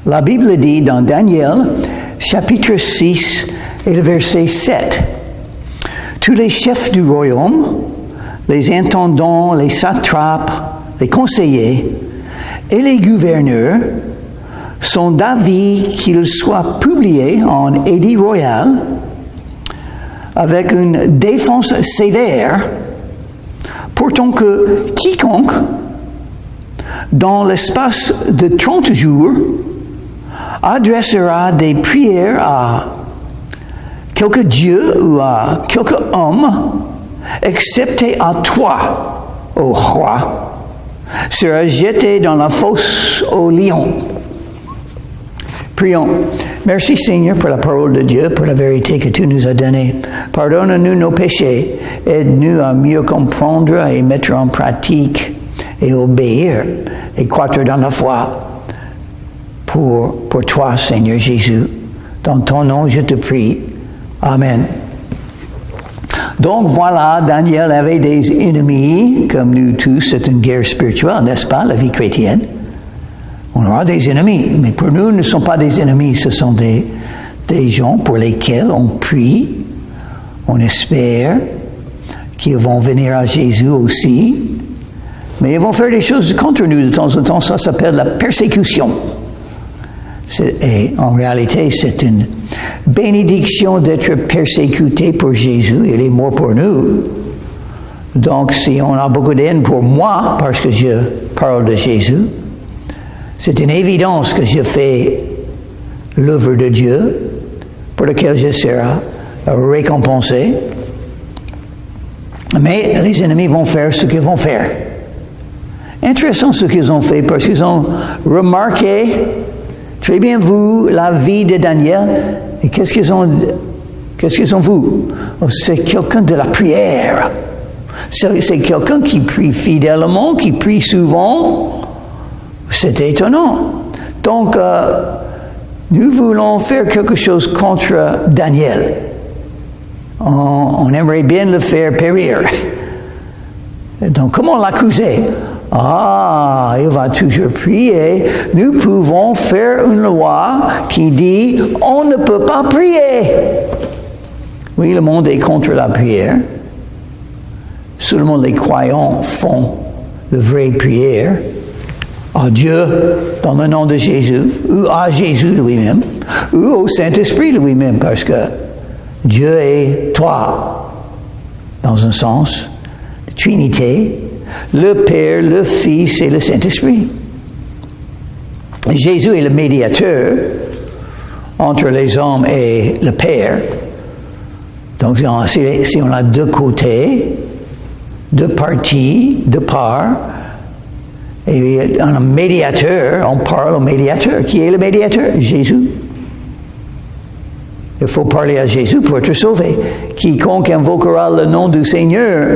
La Bible dit dans Daniel, chapitre 6 et le verset 7, « Tous les chefs du royaume, les intendants, les satrapes, les conseillers et les gouverneurs sont d'avis qu'il soit publié en édit royal avec une défense sévère, pourtant que quiconque, dans l'espace de 30 jours, adressera des prières à quelque dieu ou à quelque homme, excepté à toi, ô roi, sera jeté dans la fosse aux lions. » Prions. Merci Seigneur pour la parole de Dieu, pour la vérité que tu nous as donnée. Pardonne-nous nos péchés. Aide-nous à mieux comprendre et mettre en pratique et obéir et croître dans la foi pour toi, Seigneur Jésus. Dans ton nom, je te prie. Amen. Donc voilà, Daniel avait des ennemis, comme nous tous, c'est une guerre spirituelle, n'est-ce pas, la vie chrétienne? On aura des ennemis, mais pour nous, ne sont pas des ennemis, ce sont des gens pour lesquels on prie, on espère qu'ils vont venir à Jésus aussi, mais ils vont faire des choses contre nous de temps en temps, ça s'appelle la persécution. Et en réalité, c'est une bénédiction d'être persécuté pour Jésus, il est mort pour nous. Donc, si on a beaucoup de haine pour moi, parce que je parle de Jésus, c'est une évidence que je fais l'œuvre de Dieu, pour laquelle je serai récompensé. Mais les ennemis vont faire ce qu'ils vont faire. Intéressant ce qu'ils ont fait, parce qu'ils ont remarqué très bien vu la vie de Daniel. Et qu'est-ce qu'ils ont vu? Oh, c'est quelqu'un de la prière. C'est quelqu'un qui prie fidèlement, qui prie souvent. C'est étonnant. Donc, nous voulons faire quelque chose contre Daniel. On aimerait bien le faire périr. Donc, comment l'accuser? Ah, il va toujours prier. Nous pouvons faire une loi qui dit on ne peut pas prier. Oui, le monde est contre la prière. Seulement les croyants font de vraies prières à Dieu dans le nom de Jésus, ou à Jésus lui-même, ou au Saint-Esprit lui-même, parce que Dieu est toi, dans un sens, la Trinité, le Père, le Fils et le Saint-Esprit. Jésus est le médiateur entre les hommes et le Père. Donc, si on a deux côtés, deux parties, deux parts, et un médiateur, on parle au médiateur. Qui est le médiateur? Jésus. Il faut parler à Jésus pour être sauvé. Quiconque invoquera le nom du Seigneur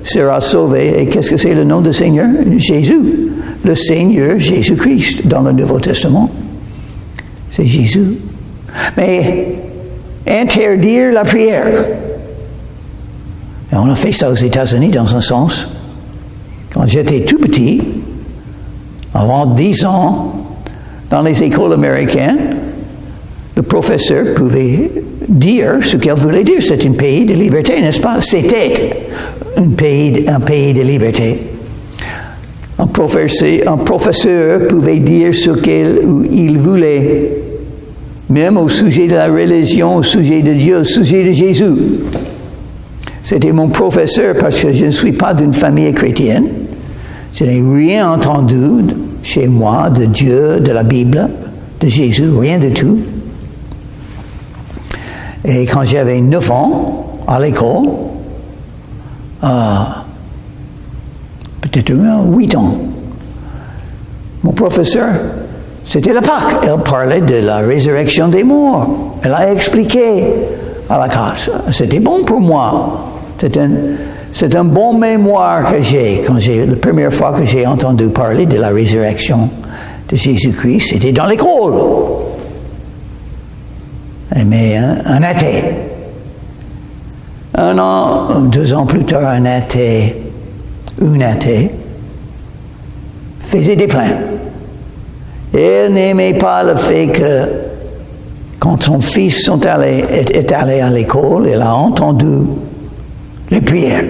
sera sauvé. Et qu'est-ce que c'est le nom du Seigneur? Jésus. Le Seigneur Jésus-Christ dans le Nouveau Testament. C'est Jésus. Mais interdire la prière. Et on a fait ça aux États-Unis dans un sens. Quand j'étais tout petit, avant 10 ans, dans les écoles américaines, le professeur pouvait dire ce qu'elle voulait dire. C'est un pays de liberté, n'est-ce pas? C'était un pays de liberté. Un professeur pouvait dire ce qu'il voulait, même au sujet de la religion, au sujet de Dieu, au sujet de Jésus. C'était mon professeur parce que je ne suis pas d'une famille chrétienne. Je n'ai rien entendu chez moi de Dieu, de la Bible, de Jésus, rien du tout. Et quand j'avais 9 ans, à l'école, peut-être 8 ans, mon professeur, c'était la Pâque. Elle parlait de la résurrection des morts. Elle a expliqué à la classe. C'était bon pour moi. C'est un bon mémoire que j'ai. La première fois que j'ai entendu parler de la résurrection de Jésus-Christ, c'était dans l'école. Mais un athée. 1 an, 2 ans plus tard, un athée faisait des plaintes. Et elle n'aimait pas le fait que, quand son fils est allé à l'école, elle a entendu les prières.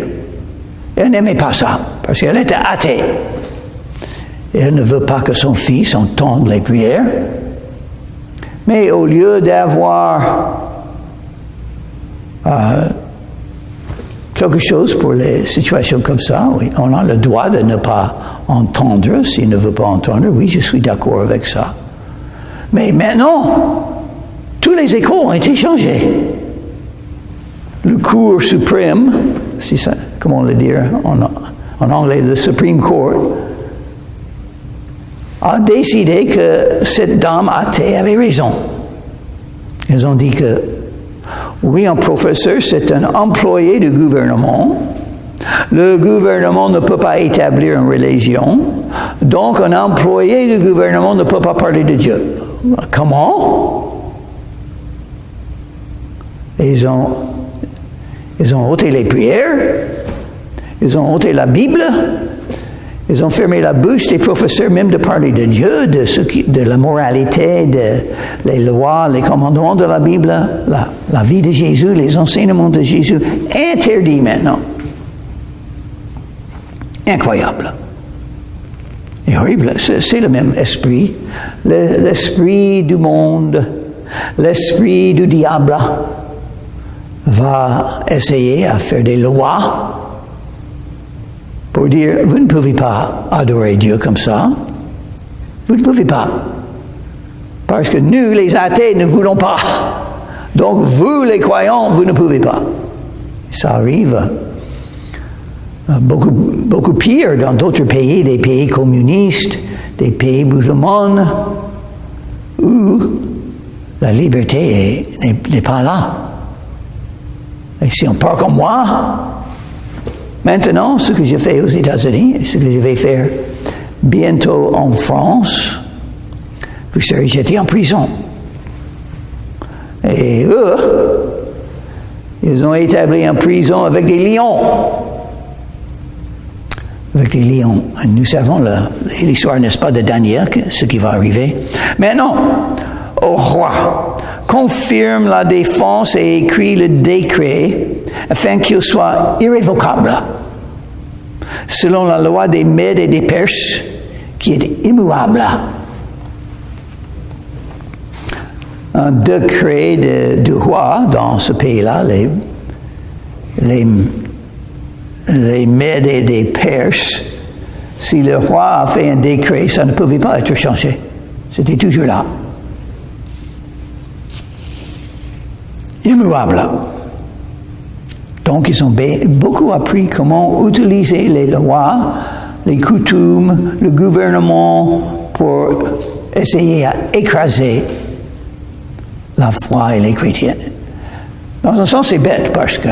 Elle n'aimait pas ça, parce qu'elle était athée. Elle ne veut pas que son fils entende les prières. Mais au lieu d'avoir quelque chose pour les situations comme ça, oui, on a le droit de ne pas entendre. S'il ne veut pas entendre, oui, je suis d'accord avec ça. Mais maintenant, tous les échos ont été changés. Le cours suprême, c'est ça, comment le dire en anglais, le Supreme Court, a décidé que cette dame athée avait raison. Ils ont dit que, oui, un professeur, c'est un employé du gouvernement. Le gouvernement ne peut pas établir une religion. Donc, un employé du gouvernement ne peut pas parler de Dieu. Comment? Ils ont ôté les prières. Ils ont ôté la Bible. Ils ont fermé la bouche des professeurs même de parler de Dieu, de la moralité, des lois, les commandements de la Bible, la vie de Jésus, les enseignements de Jésus. Interdit maintenant. Incroyable. Et horrible. C'est le même esprit. L'esprit du monde, l'esprit du diable va essayer à faire des lois pour dire, vous ne pouvez pas adorer Dieu comme ça. Vous ne pouvez pas. Parce que nous, les athées, ne voulons pas. Donc, vous, les croyants, vous ne pouvez pas. Ça arrive beaucoup pire dans d'autres pays, des pays communistes, des pays musulmans, où la liberté n'est pas là. Et si on parle comme moi, maintenant, ce que je fais aux États-Unis, ce que je vais faire bientôt en France, vous serez jeté en prison. Et eux, ils ont établi une prison avec des lions. Avec des lions. Nous savons l'histoire, n'est-ce pas, de Daniel, ce qui va arriver. Maintenant, au roi, confirme la défense et écrit le décret afin qu'il soit irrévocable, selon la loi des Mèdes et des Perses, qui est immuable. Un décret du roi dans ce pays-là, les Mèdes et des Perses, si le roi a fait un décret, ça ne pouvait pas être changé. C'était toujours là. Immuable. Donc, ils ont beaucoup appris comment utiliser les lois, les coutumes, le gouvernement pour essayer à écraser la foi et les chrétiens. Dans un sens, c'est bête parce que,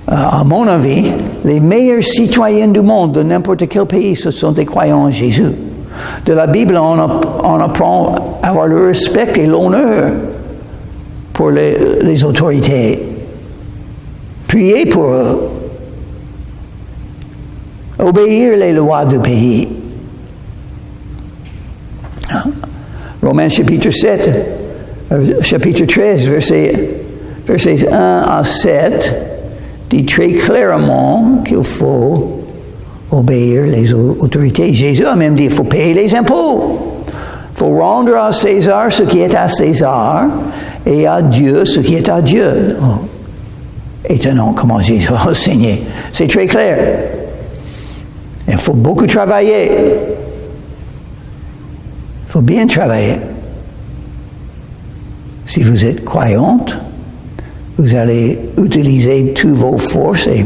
à mon avis, les meilleurs citoyens du monde de n'importe quel pays, ce sont des croyants en Jésus. De la Bible, on apprend à avoir le respect et l'honneur pour les autorités. Prier pour eux. Obéir les lois du pays. Romains chapitre 13, versets 1 à 7, dit très clairement qu'il faut obéir les autorités. Jésus a même dit qu'il faut payer les impôts. Il faut rendre à César ce qui est à César et à Dieu ce qui est à Dieu. Oh. Étonnant comment Jésus a enseigné. C'est très clair. Il faut beaucoup travailler. Il faut bien travailler. Si vous êtes croyante, vous allez utiliser toutes vos forces et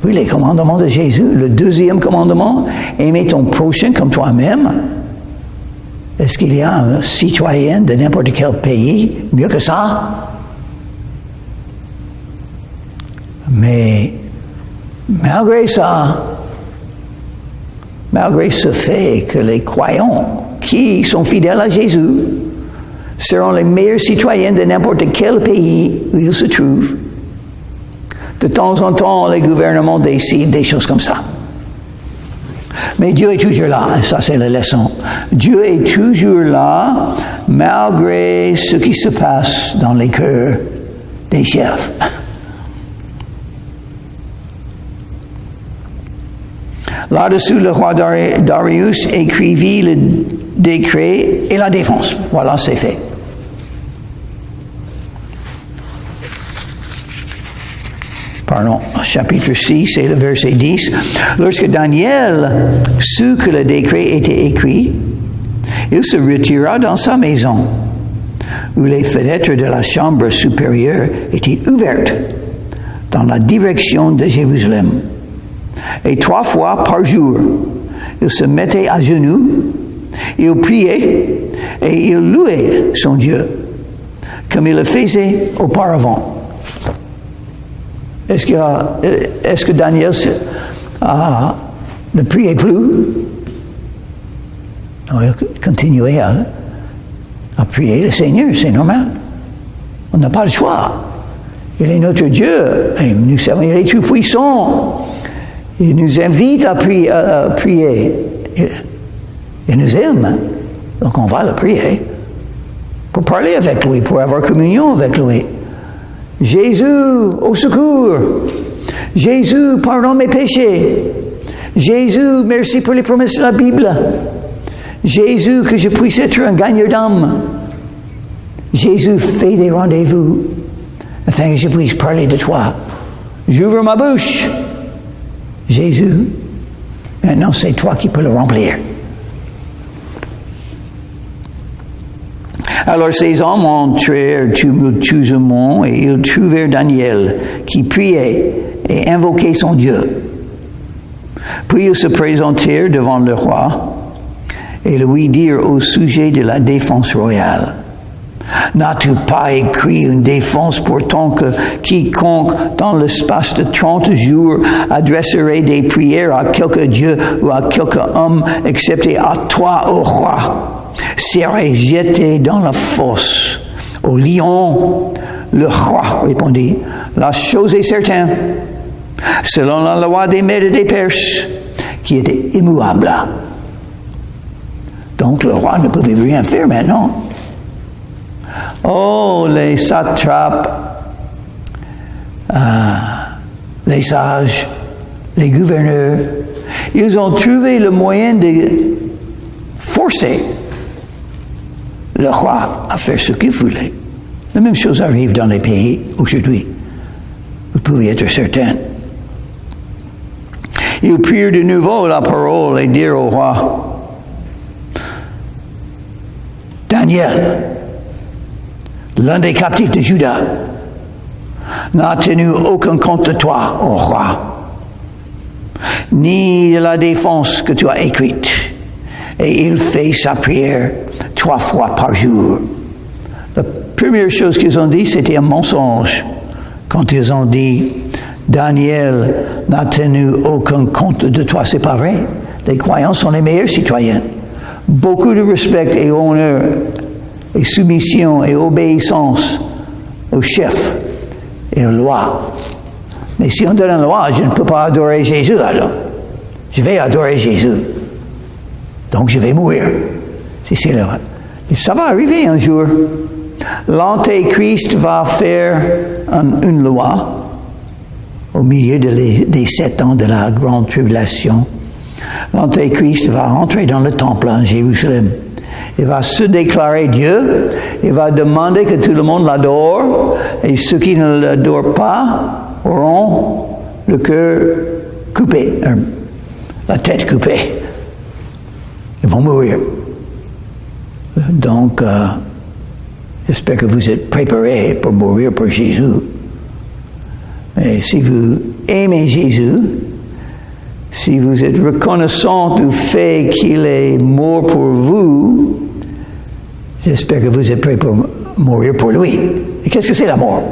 puis les commandements de Jésus. Le deuxième commandement, aimer ton prochain comme toi-même. Est-ce qu'il y a un citoyen de n'importe quel pays mieux que ça? Mais malgré ça, malgré ce fait que les croyants qui sont fidèles à Jésus seront les meilleurs citoyens de n'importe quel pays où ils se trouvent, de temps en temps, les gouvernements décident des choses comme ça. Mais Dieu est toujours là, et ça c'est la leçon. Dieu est toujours là, malgré ce qui se passe dans les cœurs des chefs. Là-dessus, le roi Darius écrivit le décret et la défense. Voilà, c'est fait. Pardon, chapitre 6 et le verset 10. Lorsque Daniel sut que le décret était écrit, il se retira dans sa maison, où les fenêtres de la chambre supérieure étaient ouvertes dans la direction de Jérusalem. Et 3 fois par jour, il se mettait à genoux, il priait et il louait son Dieu, comme il le faisait auparavant. Est-ce que Daniel ne priait plus? Non, il continuait à prier le Seigneur, c'est normal. On n'a pas le choix. Il est notre Dieu, et nous savons, il est tout puissant. Il nous invite à prier. Il nous aime. Donc on va le prier pour parler avec lui, pour avoir communion avec lui. Jésus, au secours. Jésus, pardonne mes péchés. Jésus, merci pour les promesses de la Bible. Jésus, que je puisse être un gagneur d'âme. Jésus, fais des rendez-vous afin que je puisse parler de toi. J'ouvre ma bouche. Jésus, maintenant c'est toi qui peux le remplir. Alors ces hommes entrèrent tumultueusement et ils trouvèrent Daniel qui priait et invoquait son Dieu. Puis ils se présentèrent devant le roi et lui dirent au sujet de la défense royale. N'as-tu pas écrit une défense pourtant que quiconque dans l'espace de 30 jours adresserait des prières à quelque Dieu ou à quelque homme, excepté à toi, ô roi, serait jeté dans la fosse au lion? Le roi répondit, la chose est certaine, selon la loi des Mèdes et des Perses, qui était immuable. Donc le roi ne pouvait rien faire maintenant. Oh, les satrapes, les sages, les gouverneurs, ils ont trouvé le moyen de forcer le roi à faire ce qu'il voulait. La même chose arrive dans les pays aujourd'hui. Vous pouvez être certain. Ils prirent de nouveau la parole et dirent au roi, Daniel, l'un des captifs de Juda, n'a tenu aucun compte de toi, ô roi, ni de la défense que tu as écrite, et il fait sa prière 3 fois par jour. La première chose qu'ils ont dit, c'était un mensonge. Quand ils ont dit, Daniel n'a tenu aucun compte de toi, c'est pas vrai. Les croyants sont les meilleurs citoyens. Beaucoup de respect et honneur et soumission et obéissance au chef et aux lois. Mais si on donne une loi, je ne peux pas adorer Jésus, alors je vais adorer Jésus. Donc je vais mourir. C'est le... Et ça va arriver un jour. L'Antéchrist va faire une loi au milieu des 7 ans de la grande tribulation. L'Antéchrist va entrer dans le temple à Jérusalem. Il va se déclarer Dieu. Il va demander que tout le monde l'adore. Et ceux qui ne l'adorent pas auront le cœur coupé, la tête coupée. Ils vont mourir. Donc, j'espère que vous êtes préparés pour mourir pour Jésus. Et si vous aimez Jésus, si vous êtes reconnaissant du fait qu'il est mort pour vous, j'espère que vous êtes prêts pour mourir pour lui. Et qu'est-ce que c'est la mort?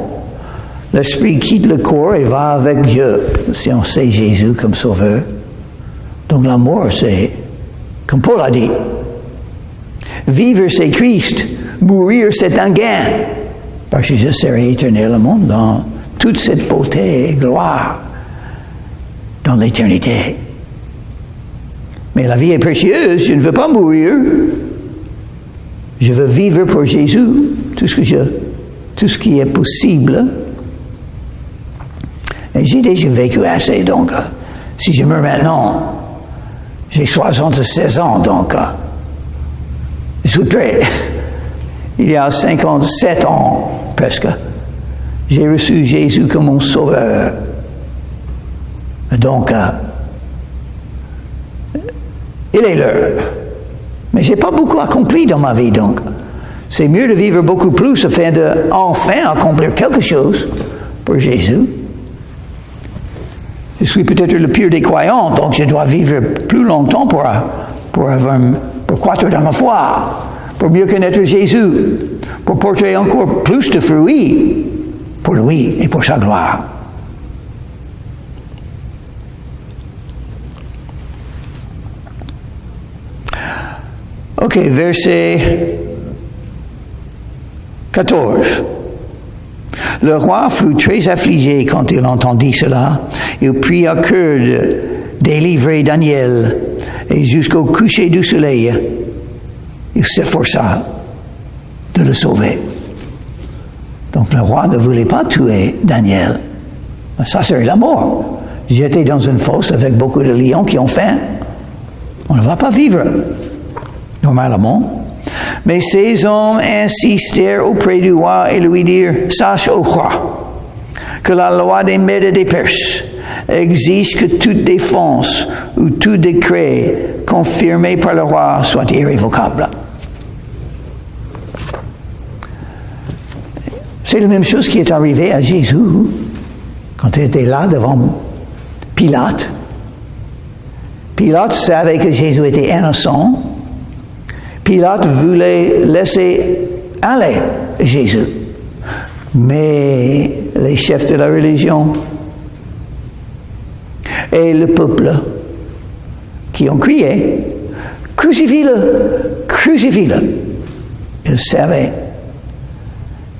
L'esprit quitte le corps et va avec Dieu, si on sait Jésus comme sauveur. Donc la mort, c'est, comme Paul a dit, vivre c'est Christ, mourir c'est un gain, parce que je serai éternellement dans toute cette beauté et gloire dans l'éternité. Mais la vie est précieuse, je ne veux pas mourir. Je veux vivre pour Jésus, tout ce qui est possible. Et j'ai déjà vécu assez, donc si je meurs maintenant, j'ai 76 ans, donc je suis prêt. Il y a 57 ans, presque, j'ai reçu Jésus comme mon sauveur. Donc, il est l'heure. Mais je n'ai pas beaucoup accompli dans ma vie, donc c'est mieux de vivre beaucoup plus afin de enfin accomplir quelque chose pour Jésus. Je suis peut-être le pire des croyants, donc je dois vivre plus longtemps pour croître dans la foi, pour mieux connaître Jésus, pour porter encore plus de fruits pour lui et pour sa gloire. Ok, verset 14. Le roi fut très affligé quand il entendit cela. Il prit à cœur de délivrer Daniel, et jusqu'au coucher du soleil, il s'efforça de le sauver. Donc le roi ne voulait pas tuer Daniel. Ça serait la mort. J'étais dans une fosse avec beaucoup de lions qui ont faim. On ne va pas vivre normalement. Mais ces hommes insistèrent auprès du roi et lui dirent, « Sache, ô roi, que la loi des Mèdes et des Perses exige que toute défense ou tout décret confirmé par le roi soit irrévocable. » C'est la même chose qui est arrivée à Jésus quand il était là devant Pilate. Pilate savait que Jésus était innocent. Pilate voulait laisser aller Jésus. Mais les chefs de la religion et le peuple qui ont crié, « Crucifie-le, crucifie-le !»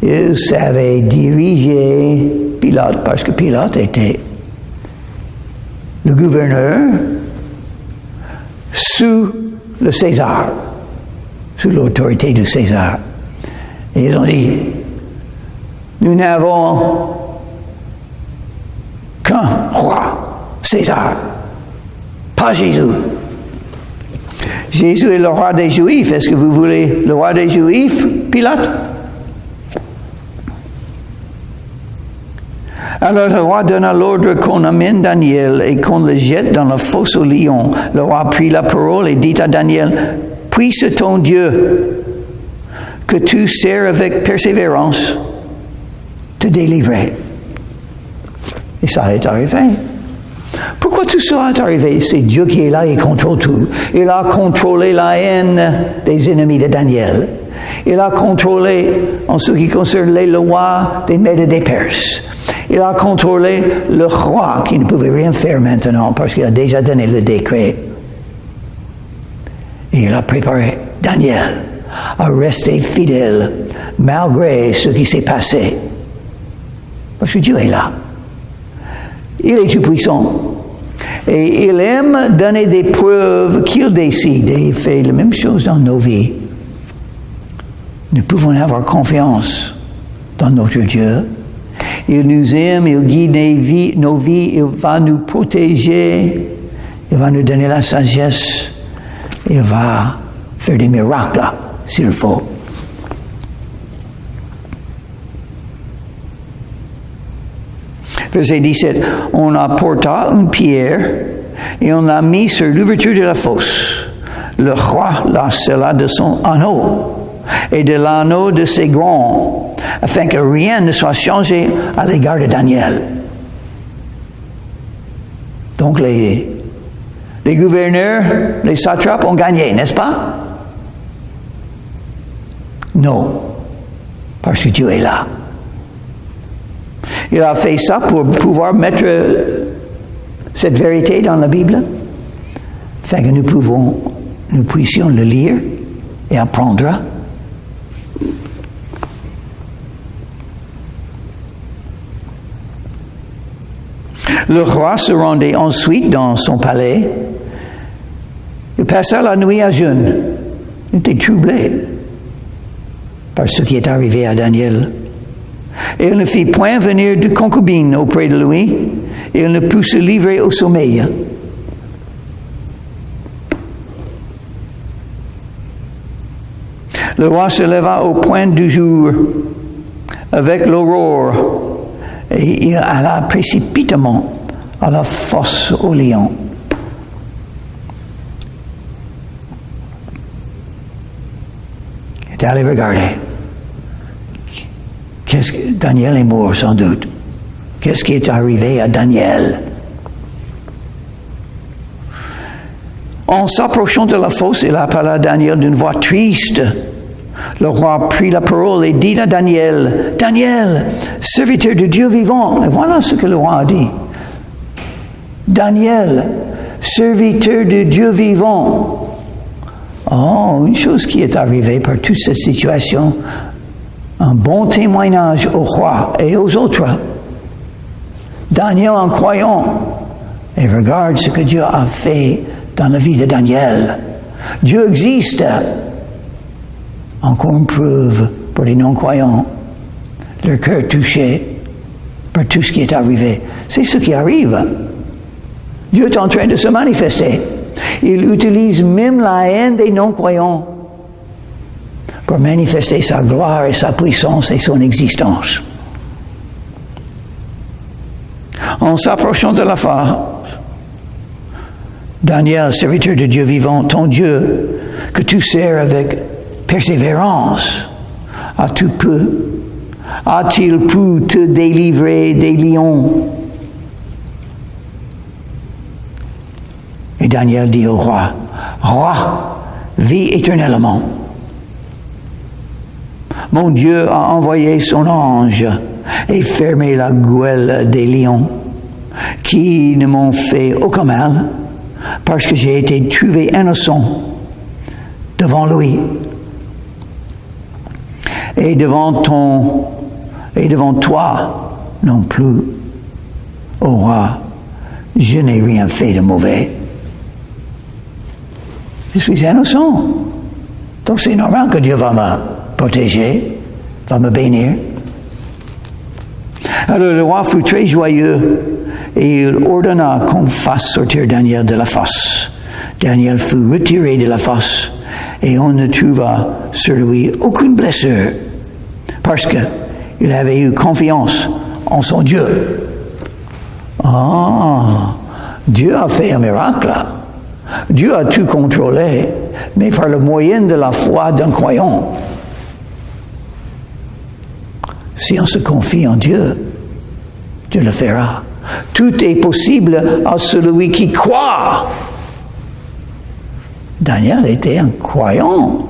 Ils savaient diriger Pilate parce que Pilate était le gouverneur sous le César, sous l'autorité de César. Et ils ont dit, nous n'avons qu'un roi, César, pas Jésus. Jésus est le roi des Juifs. Est-ce que vous voulez le roi des Juifs, Pilate? Alors le roi donna l'ordre qu'on amène Daniel et qu'on le jette dans la fosse aux lions. Le roi prit la parole et dit à Daniel, « Puisse ton Dieu, que tu sers avec persévérance, te délivrer. » Et ça est arrivé. Pourquoi tout ça est arrivé? C'est Dieu qui est là et contrôle tout. Il a contrôlé la haine des ennemis de Daniel. Il a contrôlé, en ce qui concerne les lois des Mèdes et des Perses. Il a contrôlé le roi qui ne pouvait rien faire maintenant parce qu'il a déjà donné le décret. Et il a préparé Daniel à rester fidèle malgré ce qui s'est passé. Parce que Dieu est là. Il est tout puissant. Et il aime donner des preuves qu'il décide. Et il fait la même chose dans nos vies. Nous pouvons avoir confiance dans notre Dieu. Il nous aime, il guide nos vies, il va nous protéger, il va nous donner la sagesse, il va faire des miracles s'il faut. Verset 17, on apporta une pierre et on l'a mis sur l'ouverture de la fosse. Le roi la scella de son anneau et de l'anneau de ses grands, afin que rien ne soit changé à l'égard de Daniel. Donc les gouverneurs, les satrapes ont gagné, n'est-ce pas? Non, parce que Dieu est là. Il a fait ça pour pouvoir mettre cette vérité dans la Bible, afin que nous puissions le lire et apprendre. Le roi se rendait ensuite dans son palais Il passa la nuit à jeûne. Il était troublé par ce qui est arrivé à Daniel. Et il ne fit point venir de concubine auprès de lui, et il ne put se livrer au sommeil. Le roi se leva au point du jour avec l'aurore, et il alla précipitamment à la fosse aux lions. Il est allé regarder. Daniel est mort sans doute. Qu'est-ce qui est arrivé à Daniel? En s'approchant de la fosse, il appela Daniel d'une voix triste. Le roi prit la parole et dit à Daniel, « Daniel, serviteur de Dieu vivant. » Et voilà ce que le roi a dit. « Daniel, serviteur de Dieu vivant. » Oh, une chose qui est arrivée par toute cette situation, un bon témoignage au roi et aux autres. Daniel en croyant, et regarde ce que Dieu a fait dans la vie de Daniel. Dieu existe. Encore une preuve pour les non-croyants, leur cœur touché par tout ce qui est arrivé. C'est ce qui arrive. Dieu est en train de se manifester. Il utilise même la haine des non-croyants pour manifester sa gloire et sa puissance et son existence. En s'approchant de la fosse, Daniel, serviteur de Dieu vivant, ton Dieu, que tu sers avec persévérance, a-t-il pu te délivrer des lions? Et Daniel dit au roi, Roi, vis éternellement. Mon Dieu a envoyé son ange et fermé la gueule des lions, qui ne m'ont fait aucun mal, parce que j'ai été trouvé innocent devant lui. Et devant toi non plus, ô roi, je n'ai rien fait de mauvais. Je suis innocent. Donc c'est normal que Dieu va me protéger, va me bénir. Alors le roi fut très joyeux et il ordonna qu'on fasse sortir Daniel de la fosse. Daniel fut retiré de la fosse et on ne trouva sur lui aucune blessure parce qu'il avait eu confiance en son Dieu. Ah, Dieu a fait un miracle. Dieu a tout contrôlé, mais par le moyen de la foi d'un croyant. Si on se confie en Dieu, Dieu le fera. Tout est possible à celui qui croit. Daniel était un croyant.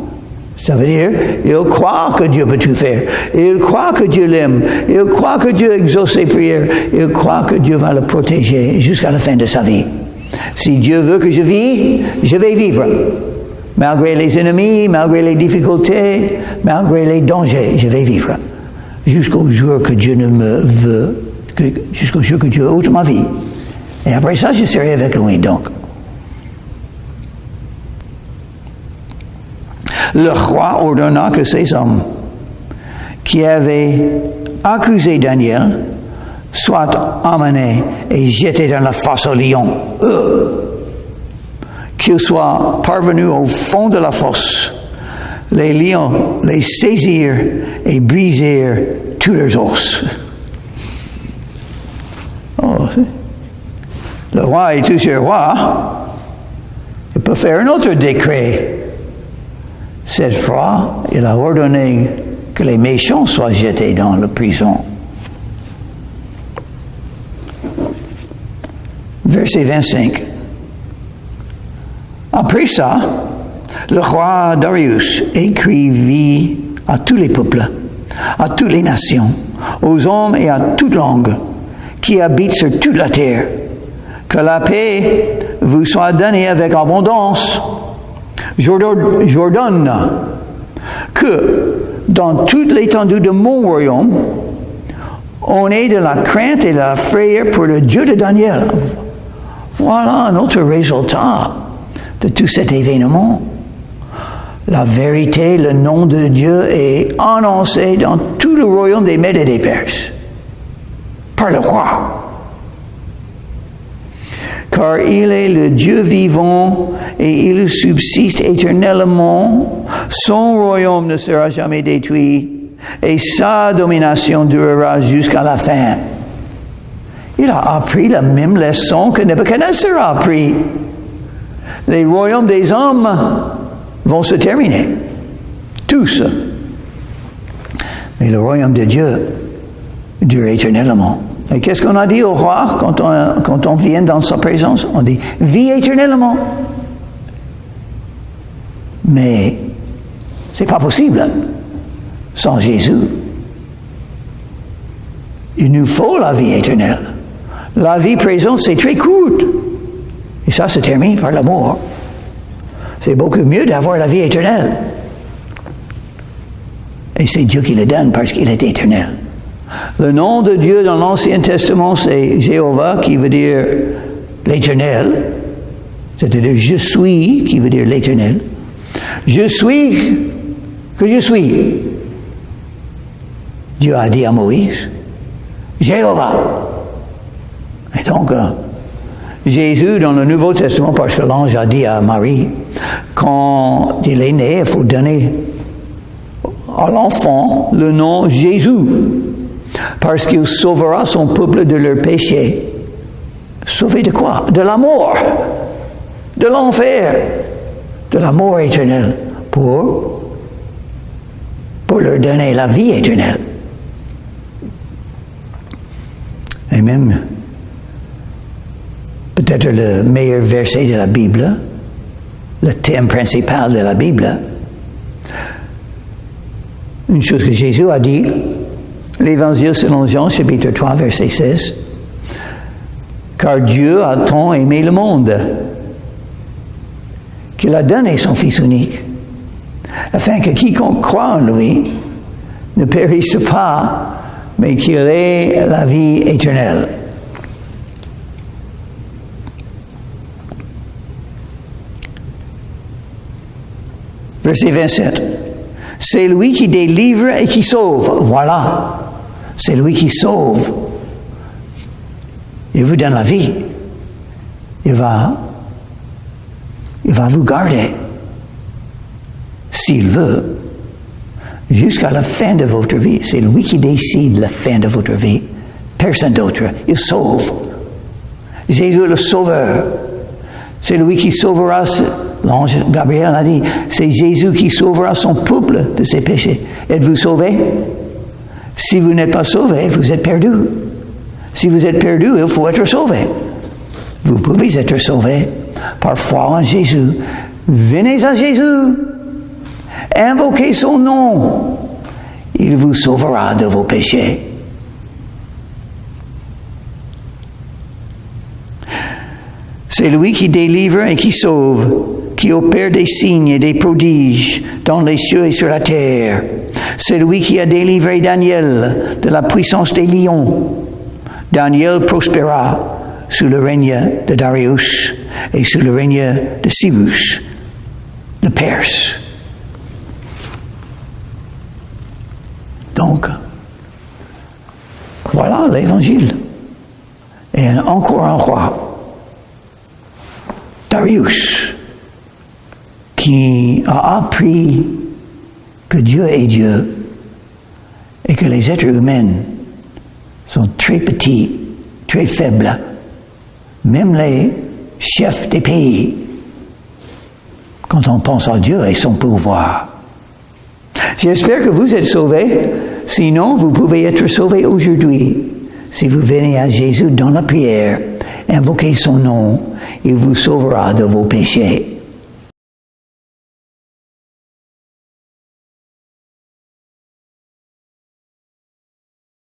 Ça veut dire, il croit que Dieu peut tout faire. Il croit que Dieu l'aime. Il croit que Dieu exauce ses prières. Il croit que Dieu va le protéger jusqu'à la fin de sa vie. Si Dieu veut que je vive, je vais vivre. Malgré les ennemis, malgré les difficultés, malgré les dangers, je vais vivre. Jusqu'au jour que Dieu ne me veut, jusqu'au jour que Dieu ôte ma vie. Et après ça, je serai avec lui, donc. Le roi ordonna que ces hommes qui avaient accusé Daniel soient emmenés et jetés dans la fosse aux lions. Qu'ils soient parvenus au fond de la fosse. Les lions les saisirent et brisèrent tous leurs os. Oh, le roi est toujours roi. Il peut faire un autre décret. Cette fois, il a ordonné que les méchants soient jetés dans la prison. Verset 25. Après ça, le roi Darius écrivit à tous les peuples, à toutes les nations, aux hommes et à toute langue qui habitent sur toute la terre, que la paix vous soit donnée avec abondance. J'ordonne que dans toute l'étendue de mon royaume, on ait de la crainte et de la frayeur pour le Dieu de Daniel. Voilà un autre résultat de tout cet événement. La vérité, le nom de Dieu est annoncé dans tout le royaume des Mèdes et des Perses par le roi. Car il est le Dieu vivant et il subsiste éternellement. Son royaume ne sera jamais détruit et sa domination durera jusqu'à la fin. Il a appris la même leçon que Nebuchadnezzar a appris. Les royaumes des hommes vont se terminer. Tous. Mais le royaume de Dieu dure éternellement. Et qu'est-ce qu'on a dit au roi quand on vient dans sa présence? On dit « Vis éternellement ». Mais c'est pas possible sans Jésus. Il nous faut la vie éternelle. La vie présente, c'est très courte. Et ça se termine par la mort. C'est beaucoup mieux d'avoir la vie éternelle. Et c'est Dieu qui le donne parce qu'il est éternel. Le nom de Dieu dans l'Ancien Testament, c'est Jéhovah, qui veut dire l'éternel. C'est-à-dire je suis, qui veut dire l'éternel. Je suis que je suis. Dieu a dit à Moïse, Jéhovah. Et donc, Jésus, dans le Nouveau Testament, parce que l'ange a dit à Marie, quand il est né, il faut donner à l'enfant le nom Jésus, parce qu'il sauvera son peuple de leurs péchés. Sauver de quoi? De la mort, de l'enfer, de la mort éternelle, pour leur donner la vie éternelle. Et même, peut-être le meilleur verset de la Bible, le thème principal de la Bible, une chose que Jésus a dit, l'Évangile selon Jean, chapitre 3, verset 16, « Car Dieu a tant aimé le monde qu'il a donné son Fils unique, afin que quiconque croit en lui ne périsse pas, mais qu'il ait la vie éternelle. » Verset 27. C'est lui qui délivre et qui sauve. Voilà. C'est lui qui sauve. Il vous donne la vie. Il va vous garder. S'il veut. Jusqu'à la fin de votre vie. C'est lui qui décide la fin de votre vie. Personne d'autre. Il sauve. Jésus le sauveur. C'est lui qui sauvera. L'ange Gabriel a dit, c'est Jésus qui sauvera son peuple de ses péchés. Êtes-vous sauvés? Si vous n'êtes pas sauvés, vous êtes perdus. Si vous êtes perdus, il faut être sauvés. Vous pouvez être sauvés par foi en Jésus. Venez à Jésus. Invoquez son nom. Il vous sauvera de vos péchés. C'est lui qui délivre et qui sauve, qui opère des signes et des prodiges dans les cieux et sur la terre. C'est lui qui a délivré Daniel de la puissance des lions. Daniel prospéra sous le règne de Darius et sous le règne de Cyrus, le Perse. Donc, voilà l'Évangile. Et encore un roi. Darius, qui a appris que Dieu est Dieu et que les êtres humains sont très petits, très faibles, même les chefs des pays, quand on pense à Dieu et son pouvoir. J'espère que vous êtes sauvés, sinon vous pouvez être sauvés aujourd'hui. Si vous venez à Jésus dans la prière, invoquez son nom, il vous sauvera de vos péchés.